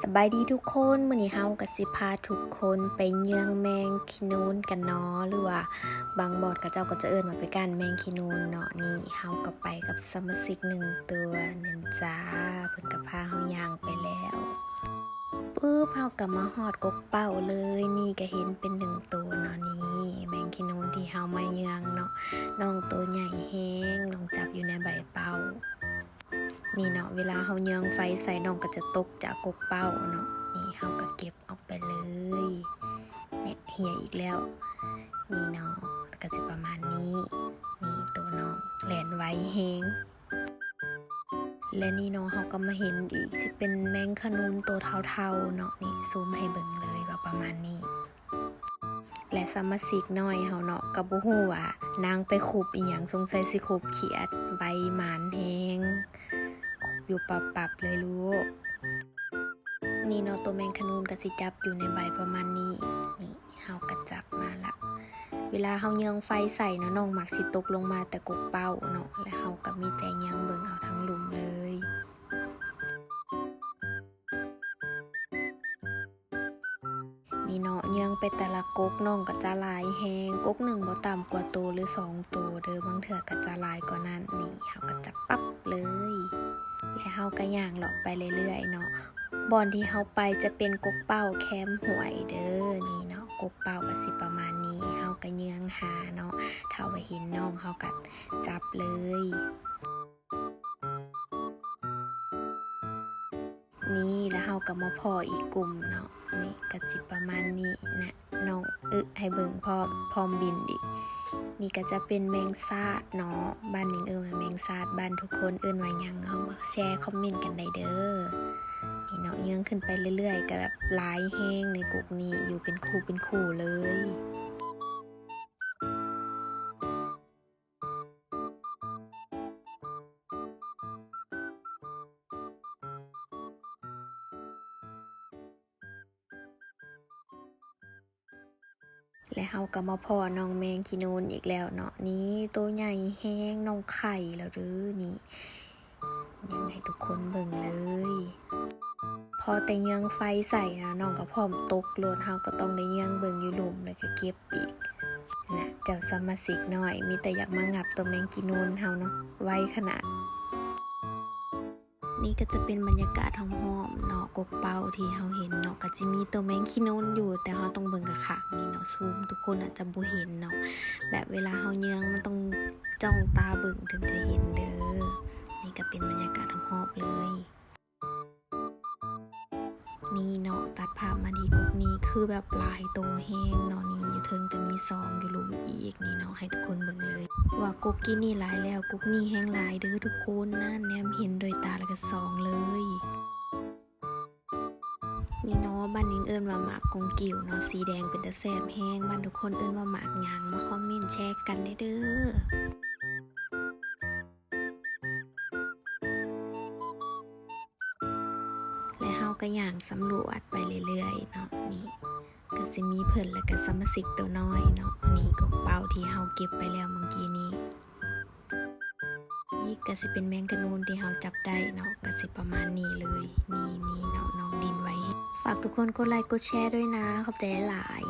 สบายดีทุกคนมื้อนี้เฮาก็สิพาทุกคนไปเยืองแมงขี้นูนกันเนาะหรือว่าบางบอนเขาเจ้าก็จะเอิ้นว่าไปก้านแมงขี้นูนเนาะนี่เฮาก็ไปกับสมาชิก1ตัวนั่นจ้าเพิ่นก็พาเฮาย่างไปแล้วปึ๊บเฮาก็มาฮอดกกเป้าเลยนี่ก็เห็นเป็น1ตัวเนาะนี่แมงขี้นูนที่เฮามาเยืองเนาะน้องตัวใหญ่แฮงน้องจับอยู่ในใบเป้านี่เนาะเวลาเฮาเยืองไฟใส่น้องก็จะตกจากกกเป้าเนาะนี่เฮาก็เก็บออกไปเลยเนี่ยเหี่ยอีกแล้วนี่เนาะก็จะประมาณนี้นี่ตัวน้องแหลนไวแฮงและนี่เนาะเฮาก็มาเห็นอีกสิเป็นแมงขนูนตัวเทาๆเนาะนี่ซูมให้เบิ่งเลยว่าประมาณนี้และสมาชิกน้อยเฮาเนาะก็บ่ฮู้ว่านางไปขุบอีหยังสงสัยสิขุบเขียดใบหมานแฮงขุบอยู่ปับๆเลยลูกนี่เนาะตัวแมงขนูนก็สิจับอยู่ในใบประมาณนี้นี่เฮาก็จับมาละเวลาเฮาเยืองไฟใส่เนาะน้องมักสิตกลงมาแต่กกเป้าเนาะและเฮาก็มีแต่เยืองเบิ่งเอาทั้งหลุมเลยนี่เนาะเยืองไปแต่ละกกน้องก็จะหลายแฮงกกหนึ่งบ่ต่ำกว่าตัวหรือ2ตัวเด้อบางเทื่อก็จะหลายกว่านั้นนี่เฮาก็จับปั๊บเลยและเฮาก็ย่างเลาะไปเรื่อยๆเนาะบอนที่เฮาไปจะเป็นกกเป้าแคมป์หวยเด้อนี่เนาะกกเป้าก็สิประมาณนี้เฮาก็เยืองหาเนาะถ้าว่าเห็นน้องเฮาก็จับเลยนี่แล้วเฮาก็มาพออีกกลุ่มเนาะนี่ก็สิประมาณนี้นะน้องให้เบิ่งพร้อมบินอีกนี่ก็จะเป็นแมงสาดเนาะบ้านนี้ว่าแมงสาดบ้านทุกคนว่าหยังเอามาแชร์คอมเมนต์กันได้เด้อนี่เนาะเยื้องขึ้นไปเรื่อยๆก็แบบหลายแห้งในกุกนี้อยู่เป็นคู่เลยและเฮาก็มาพอน้องแมงขี้นูนอีกแล้วเนาะนี่ตัวใหญ่แห้งน้องไข่แล้วหรือนี่ยังให้ทุกคนเบิ่งเลยพอแต่เยื้องไฟใส่นะน้องก็พร้อมตกโลดเฮาก็ต้องได้เยื้องเบิ่งอยู่หลุมแล้วก็เก็บอีกนะเจ้าสมาชิกน้อยมีแต่อยากมางับตัวแมงขี้นูนเฮาเนาะไวขนาดนี่ก็จะเป็นบรรยากาศหอมๆเนาะกกเป้าที่เฮาเห็นเนาะก็จะมีตัวแมงขี้นูนอยู่แต่เฮาต้องเบิ่งกับคักนี่เนาะซูมทุกคนอาจจะบ่เห็นเนาะแบบเวลาเฮาเยื้องมันต้องจ้องตาเบิ่งถึงจะเห็นเด้อนี่ก็เป็นบรรยากาศหอมๆเลยนี่เนาะตัดภาพมาดีกุ๊กนี้คือแบบลายโตแห้งเนาะนี่อยู่เทิงก็มีซองอยู่หลุมอีกนี่เนาะให้ทุกคนเบิ่งเลยว่ากุ๊กกี้นี่หลายแล้วกุ๊กนี่แห้งหลายเด้อทุกคนนะแนมเห็นโดยตาแล้วก็ซองเลยนี่เนาะบ้านนี้เอิ้นว่าหมากกงกิ่วเนาะสีแดงเป็นตะแซ่บแห้งบ้านทุกคนเอิ้นว่าหมากหยางมาคอมเมนต์แชร์กันได้เด้อและเฮาก็ย่างสำรวจไปเรื่อยๆเนาะนี่ก็สิมีเพิ่นแล้วก็สมาชิกตัวน้อยเนาะนี่กกเป้าที่เฮาเก็บไปแล้วเมื่อกี้นี้นี่ก็สิเป็นแมงกะนูนที่เฮาจับได้เนาะก็สิประมาณนี้เลยนี่เนาะน้องดินไว้ฝากทุกคนกดไลค์กดแชร์ด้วยนะขอบใจหลาย